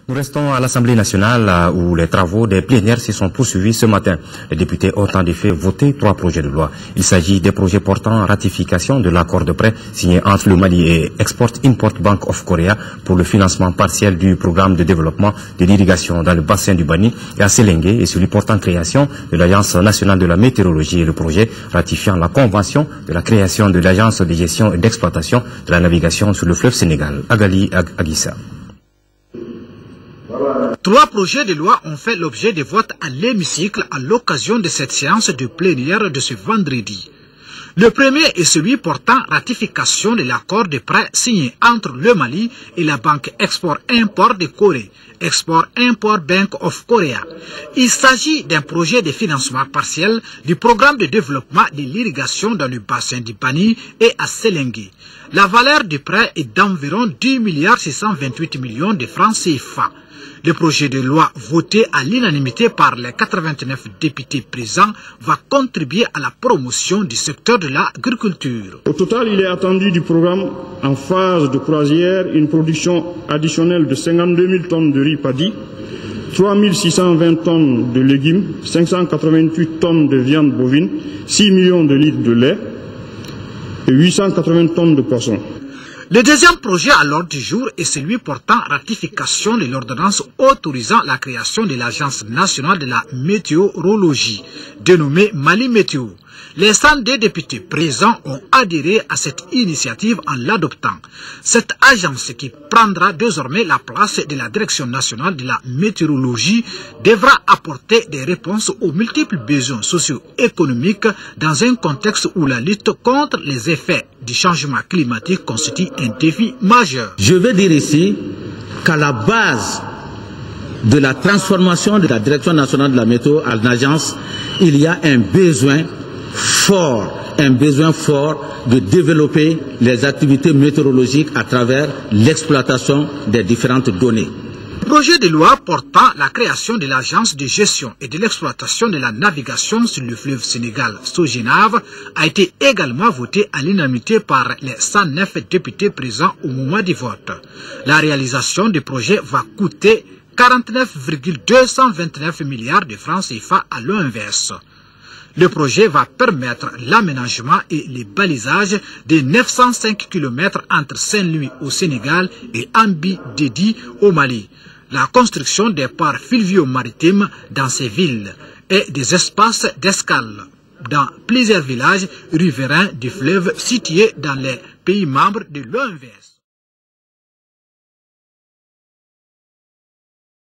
Nous restons à l'Assemblée nationale où les travaux des plénières se sont poursuivis ce matin. Les députés ont en effet voté 3 projets de loi. Il s'agit des projets portant ratification de l'accord de prêt signé entre le Mali et Export-Import Bank of Korea pour le financement partiel du programme de développement de l'irrigation dans le bassin du Bani et à Selengue et celui portant création de l'Agence nationale de la météorologie et le projet ratifiant la convention de la création de l'Agence de gestion et d'exploitation de la navigation sur le fleuve Sénégal. Agali Aguissa. 3 projets de loi ont fait l'objet de votes à l'hémicycle à l'occasion de cette séance de plénière de ce vendredi. Le premier est celui portant ratification de l'accord de prêt signé entre le Mali et la Banque Export-Import de Corée, Export-Import Bank of Korea. Il s'agit d'un projet de financement partiel du programme de développement de l'irrigation dans le bassin du Bani et à Selengue. La valeur du prêt est d'environ 10,628 millions de francs CFA. Le projet de loi voté à l'unanimité par les 89 députés présents va contribuer à la promotion du secteur de l'agriculture. Au total, il est attendu du programme en phase de croisière une production additionnelle de 52 000 tonnes de riz paddy, 3 620 tonnes de légumes, 588 tonnes de viande bovine, 6 millions de litres de lait et 880 tonnes de poissons. Le deuxième projet à l'ordre du jour est celui portant ratification de l'ordonnance autorisant la création de l'Agence nationale de la météorologie, dénommée Mali Météo. Les 102 députés présents ont adhéré à cette initiative en l'adoptant. Cette agence qui prendra désormais la place de la Direction nationale de la météorologie devra apporter des réponses aux multiples besoins socio-économiques dans un contexte où la lutte contre les effets du changement climatique constitue un défi majeur. Je veux dire ici qu'à la base de la transformation de la Direction nationale de la météo en agence, il y a un besoin fort de développer les activités météorologiques à travers l'exploitation des différentes données. Le projet de loi portant la création de l'Agence de gestion et de l'exploitation de la navigation sur le fleuve Sénégal, SOGENAV, a été également voté à l'unanimité par les 109 députés présents au moment du vote. La réalisation du projet va coûter 49,229 milliards de francs CFA à l'OMVS. Le projet va permettre l'aménagement et le balisage de 905 km entre Saint-Louis au Sénégal et Ambi-Dedi au Mali, la construction des ports fluvio-maritimes dans ces villes et des espaces d'escale dans plusieurs villages riverains du fleuve situés dans les pays membres de l'OMVS.